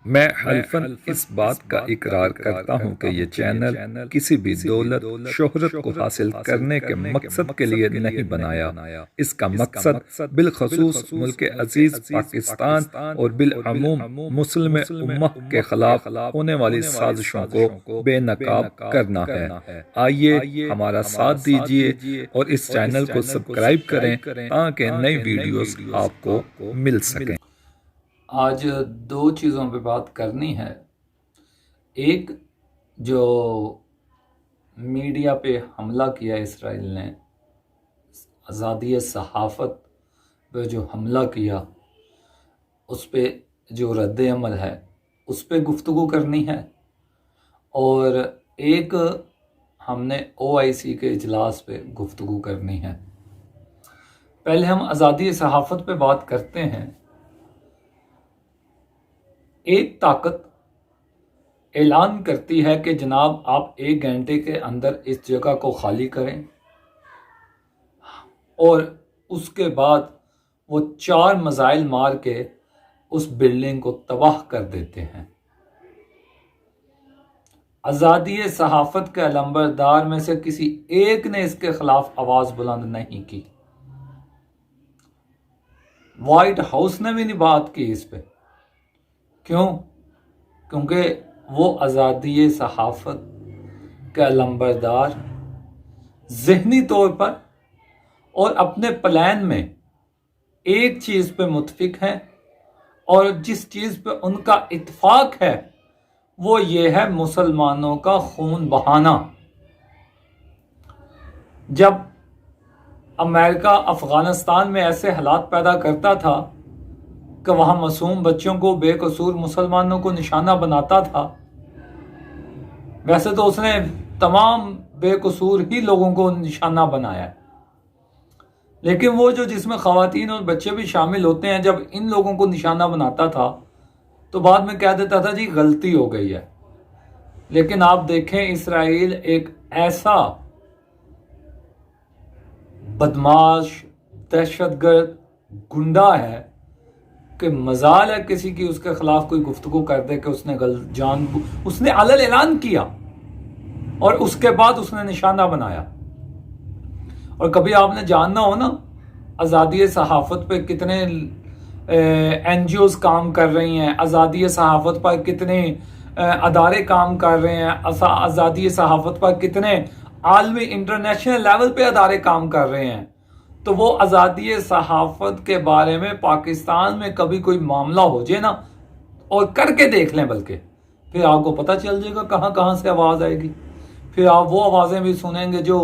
میں حلفاً اس بات کا اقرار کرتا ہوں کہ یہ چینل کسی بھی دولت شہرت کو حاصل کرنے کے مقصد کے لیے نہیں بنایا۔ اس کا مقصد بالخصوص ملک عزیز پاکستان اور بالعموم مسلم امہ کے خلاف ہونے والی سازشوں کو بے نقاب کرنا ہے۔ آئیے ہمارا ساتھ دیجیے اور اس چینل کو سبسکرائب کریں تاکہ نئی ویڈیوز آپ کو مل سکیں۔ آج دو چیزوں پہ بات کرنی ہے۔ ایک، جو میڈیا پہ حملہ کیا اسرائیل نے، آزادی صحافت پہ جو حملہ کیا، اس پہ جو رد عمل ہے اس پہ گفتگو کرنی ہے، اور ایک ہم نے OIC کے اجلاس پہ گفتگو کرنی ہے۔ پہلے ہم آزادی صحافت پہ بات کرتے ہیں۔ ایک طاقت اعلان کرتی ہے کہ جناب آپ 1 گھنٹے کے اندر اس جگہ کو خالی کریں، اور اس کے بعد وہ 4 میزائل مار کے اس بلڈنگ کو تباہ کر دیتے ہیں۔ آزادی صحافت کے علمبردار میں سے کسی ایک نے اس کے خلاف آواز بلند نہیں کی۔ وائٹ ہاؤس نے بھی نہیں بات کی اس پہ۔ کیوں؟ کیونکہ وہ آزادی صحافت کے علمبردار ذہنی طور پر اور اپنے پلان میں ایک چیز پہ متفق ہیں، اور جس چیز پہ ان کا اتفاق ہے وہ یہ ہے مسلمانوں کا خون بہانا۔ جب امریکہ افغانستان میں ایسے حالات پیدا کرتا تھا کہ وہاں معصوم بچوں کو، بے قصور مسلمانوں کو نشانہ بناتا تھا، ویسے تو اس نے تمام بے قصور ہی لوگوں کو نشانہ بنایا ہے، لیکن وہ جس میں خواتین اور بچے بھی شامل ہوتے ہیں، جب ان لوگوں کو نشانہ بناتا تھا تو بعد میں کہہ دیتا تھا جی غلطی ہو گئی ہے۔ لیکن آپ دیکھیں، اسرائیل ایک ایسا بدماش، دہشت گرد، گنڈا ہے کہ مجال ہے کسی کی اس کے خلاف کوئی گفتگو کر دے کہ اس نے اس نے علل اعلان کیا اور اس کے بعد اس نے نشانہ بنایا۔ اور کبھی آپ نے جاننا ہو نا، آزادی صحافت پہ کتنے NGOs کام کر رہی ہیں، آزادی صحافت پر کتنے ادارے کام کر رہے ہیں، آزادی صحافت پر کتنے عالمی انٹرنیشنل لیول پہ ادارے کام کر رہے ہیں، تو وہ آزادی صحافت کے بارے میں پاکستان میں کبھی کوئی معاملہ ہو جائے نا، اور کر کے دیکھ لیں، بلکہ پھر آپ کو پتہ چل جائے گا کہاں کہاں سے آواز آئے گی۔ پھر آپ وہ آوازیں بھی سنیں گے جو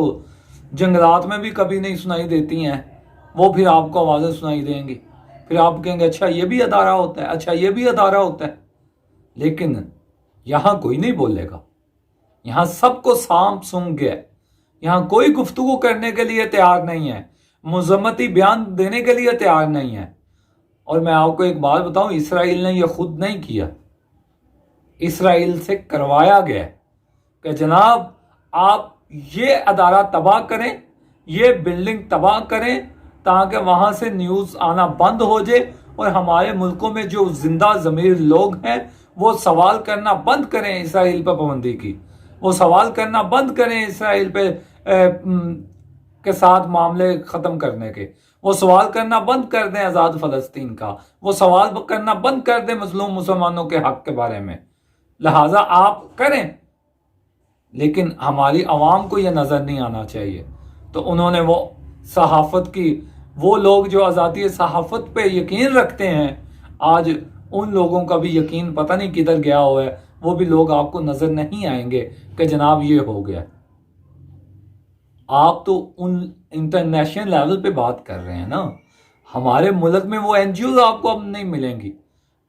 جنگلات میں بھی کبھی نہیں سنائی دیتی ہیں، وہ پھر آپ کو آوازیں سنائی دیں گی۔ پھر آپ کہیں گے اچھا یہ بھی ادارہ ہوتا ہے، اچھا یہ بھی ادارہ ہوتا ہے۔ لیکن یہاں کوئی نہیں بولے گا، یہاں سب کو سانپ سونگھ گیا ہے، یہاں کوئی گفتگو کرنے کے لیے تیار نہیں ہے، مذمتی بیان دینے کے لیے تیار نہیں ہے۔ اور میں آپ کو ایک بات بتاؤں، اسرائیل نے یہ خود نہیں کیا، اسرائیل سے کروایا گیا کہ جناب آپ یہ ادارہ تباہ کریں، یہ بلڈنگ تباہ کریں، تاکہ وہاں سے نیوز آنا بند ہو جائے، اور ہمارے ملکوں میں جو زندہ ضمیر لوگ ہیں وہ سوال کرنا بند کریں اسرائیل پہ پابندی کی، وہ سوال کرنا بند کریں اسرائیل پہ کے ساتھ معاملے ختم کرنے کے، وہ سوال کرنا بند کر دیں آزاد فلسطین کا، وہ سوال کرنا بند کر دیں مظلوم مسلمانوں کے حق کے بارے میں۔ لہٰذا آپ کریں، لیکن ہماری عوام کو یہ نظر نہیں آنا چاہیے۔ تو انہوں نے وہ صحافت کی، وہ لوگ جو آزادی صحافت پہ یقین رکھتے ہیں، آج ان لوگوں کا بھی یقین پتہ نہیں کدھر گیا ہوا ہے، وہ بھی لوگ آپ کو نظر نہیں آئیں گے کہ جناب یہ ہو گیا۔ آپ تو ان انٹرنیشنل لیول پہ بات کر رہے ہیں نا، ہمارے ملک میں وہ NGOs آپ کو اب نہیں ملیں گی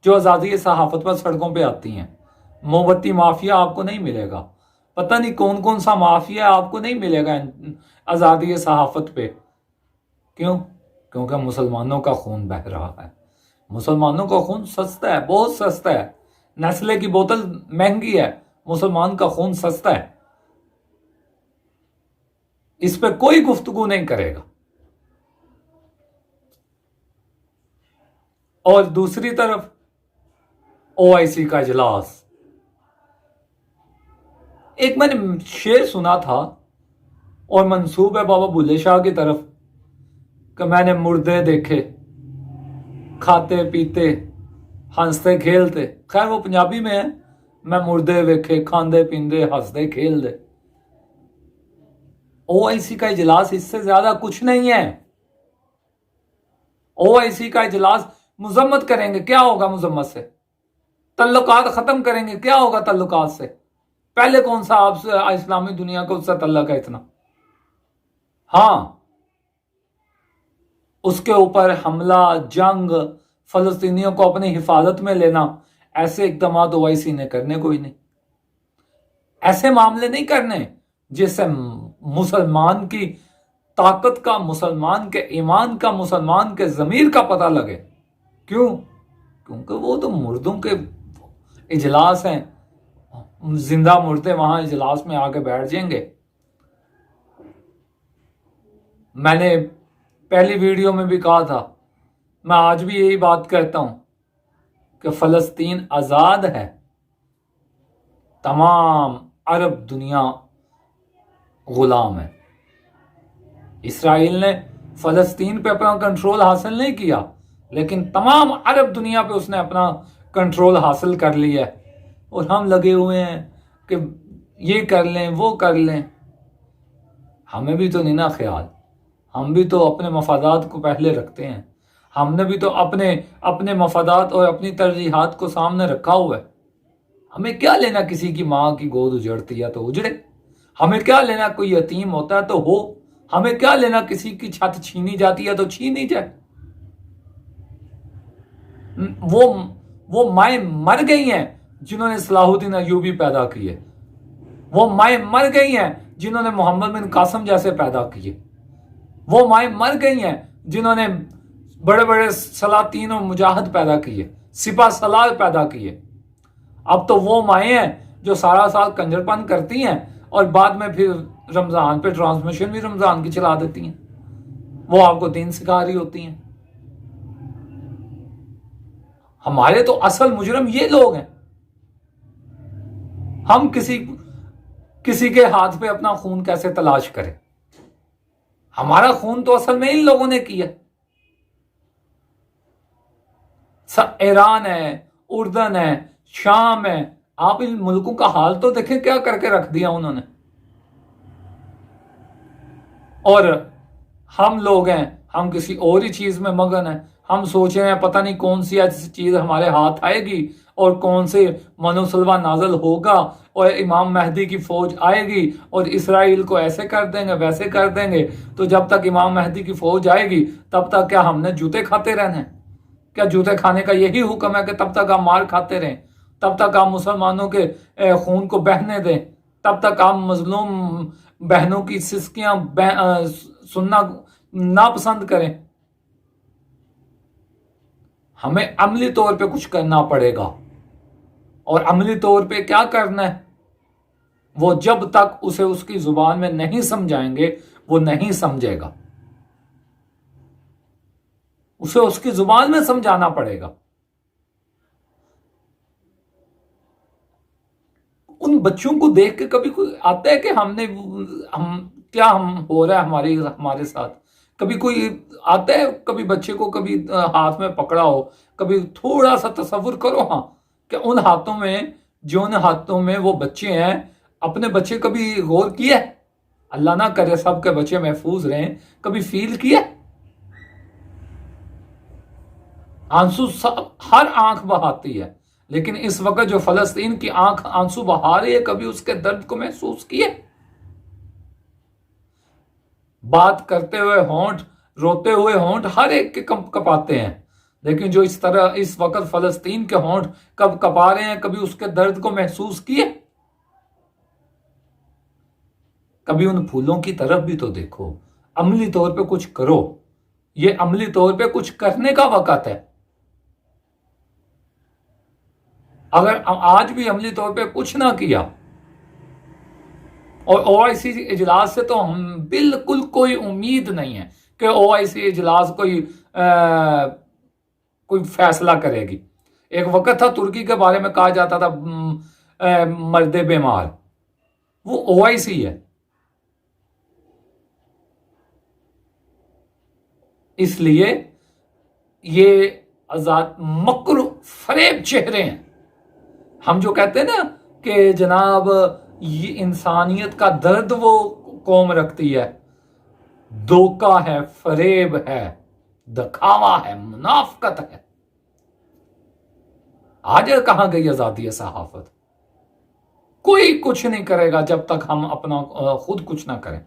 جو آزادی صحافت پر سڑکوں پہ آتی ہیں۔ موم بتی مافیا آپ کو نہیں ملے گا، پتہ نہیں کون کون سا مافیا آپ کو نہیں ملے گا آزادی صحافت پہ۔ کیوں؟ کیونکہ مسلمانوں کا خون بہہ رہا ہے، مسلمانوں کا خون سستا ہے، بہت سستا ہے، نیسلے کی بوتل مہنگی ہے، مسلمان کا خون سستا ہے، اس پہ کوئی گفتگو نہیں کرے گا۔ اور دوسری طرف OIC کا اجلاس. ایک میں نے شعر سنا تھا اور منسوب ہے بابا بلے شاہ کی طرف کہ میں نے مردے دیکھے کھاتے پیتے ہنستے کھیلتے. خیر وہ پنجابی میں ہے. میں مردے ویکھے کھاندے پیندے ہنستے کھیل دے. OIC کا اجلاس اس سے زیادہ کچھ نہیں ہے. OIC کا اجلاس مذمت کریں گے کیا ہوگا مذمت سے؟ تعلقات ختم کریں گے کیا ہوگا تعلقات سے؟ پہلے کون سا آپ سے اسلامی دنیا کو اس سے تعلق ہے اتنا؟ ہاں اس کے اوپر حملہ جنگ فلسطینیوں کو اپنی حفاظت میں لینا ایسے اقدامات OIC نے کرنے کوئی نہیں. ایسے معاملے نہیں کرنے جس سے مسلمان کی طاقت کا مسلمان کے ایمان کا مسلمان کے ضمیر کا پتہ لگے. کیوں؟ کیونکہ وہ تو مردوں کے اجلاس ہیں. زندہ مردے وہاں اجلاس میں آ کے بیٹھ جائیں گے. میں نے پہلی ویڈیو میں بھی کہا تھا میں آج بھی یہی بات کہتا ہوں کہ فلسطین آزاد ہے. تمام عرب دنیا غلام ہے. اسرائیل نے فلسطین پہ اپنا کنٹرول حاصل نہیں کیا لیکن تمام عرب دنیا پہ اس نے اپنا کنٹرول حاصل کر لیا ہے. اور ہم لگے ہوئے ہیں کہ یہ کر لیں وہ کر لیں. ہمیں بھی تو نہیں نا خیال. ہم بھی تو اپنے مفادات کو پہلے رکھتے ہیں. ہم نے بھی تو اپنے مفادات اور اپنی ترجیحات کو سامنے رکھا ہوا ہے. ہمیں کیا لینا کسی کی ماں کی گود اجڑتی ہے تو اجڑے. ہمیں کیا لینا کوئی یتیم ہوتا ہے تو ہو. ہمیں کیا لینا کسی کی چھت چھینی جاتی ہے تو چھینی جائے. وہ مائیں مر گئی ہیں جنہوں نے صلاح الدین ایوبی پیدا کیے. وہ مائیں مر گئی ہیں جنہوں نے محمد بن قاسم جیسے پیدا کیے. وہ مائیں مر گئی ہیں جنہوں نے بڑے بڑے سلاطین و مجاہد پیدا کیے سپاہ سالار پیدا کیے. اب تو وہ مائیں ہیں جو سارا سال کنجر پن کرتی ہیں اور بعد میں پھر رمضان پہ ٹرانسمیشن بھی رمضان کی چلا دیتی ہیں. وہ آپ کو دین سکھا رہی ہوتی ہیں. ہمارے تو اصل مجرم یہ لوگ ہیں. ہم کسی کے ہاتھ پہ اپنا خون کیسے تلاش کریں؟ ہمارا خون تو اصل میں ان لوگوں نے کیا. ایران ہے اردن ہے شام ہے. آپ ان ملکوں کا حال تو دیکھیں کیا کر کے رکھ دیا انہوں نے. اور ہم لوگ ہیں ہم کسی اور ہی چیز میں مگن ہیں. ہم سوچ رہے ہیں پتہ نہیں کون سی ایسی چیز ہمارے ہاتھ آئے گی اور کون سے منو سلوا نازل ہوگا اور امام مہدی کی فوج آئے گی اور اسرائیل کو ایسے کر دیں گے ویسے کر دیں گے. تو جب تک امام مہدی کی فوج آئے گی تب تک کیا ہم نے جوتے کھاتے رہنا ہے؟ کیا جوتے کھانے کا یہی حکم ہے کہ تب تک آپ مار کھاتے رہیں؟ تب تک آپ مسلمانوں کے خون کو بہنے دیں؟ تب تک آپ مظلوم بہنوں کی سسکیاں سننا ناپسند کریں؟ ہمیں عملی طور پہ کچھ کرنا پڑے گا. اور عملی طور پہ کیا کرنا ہے؟ وہ جب تک اسے اس کی زبان میں نہیں سمجھائیں گے وہ نہیں سمجھے گا. اسے اس کی زبان میں سمجھانا پڑے گا. ان بچوں کو دیکھ کے کبھی کوئی آتا ہے کہ ہم ہو رہا ہے ہمارے ساتھ؟ کبھی کوئی آتا ہے کبھی بچے کو کبھی ہاتھ میں پکڑا ہو کبھی تھوڑا سا تصور کرو ہاں کہ ان ہاتھوں میں وہ بچے ہیں. اپنے بچے کبھی غور کیا؟ اللہ نہ کرے سب کے بچے محفوظ رہیں. کبھی فیل کیا؟ آنسو ہر آنکھ بہاتی ہے لیکن اس وقت جو فلسطین کی آنکھ آنسو بہا رہی ہے کبھی اس کے درد کو محسوس کیے؟ بات کرتے ہوئے ہونٹ روتے ہوئے ہونٹ ہر ایک کے کپاتے ہیں لیکن جو اس طرح اس وقت فلسطین کے ہونٹ کب کپا رہے ہیں کبھی اس کے درد کو محسوس کیے؟ کبھی ان پھولوں کی طرف بھی تو دیکھو. عملی طور پہ کچھ کرو. یہ عملی طور پہ کچھ کرنے کا وقت ہے. اگر آج بھی عملی طور پہ کچھ نہ کیا اور OIC اجلاس سے تو ہم بالکل کوئی امید نہیں ہے کہ OIC اجلاس کوئی فیصلہ کرے گی. ایک وقت تھا ترکی کے بارے میں کہا جاتا تھا مرد بیمار، وہ OIC ہے. اس لیے یہ آزاد مکر فریب چہرے ہیں. ہم جو کہتے ہیں نا کہ جناب یہ انسانیت کا درد وہ قوم رکھتی ہے، دھوکہ ہے، فریب ہے، دکھاوا ہے، منافقت ہے. آج کہاں گئی آزادی صحافت؟ کوئی کچھ نہیں کرے گا جب تک ہم اپنا خود کچھ نہ کریں.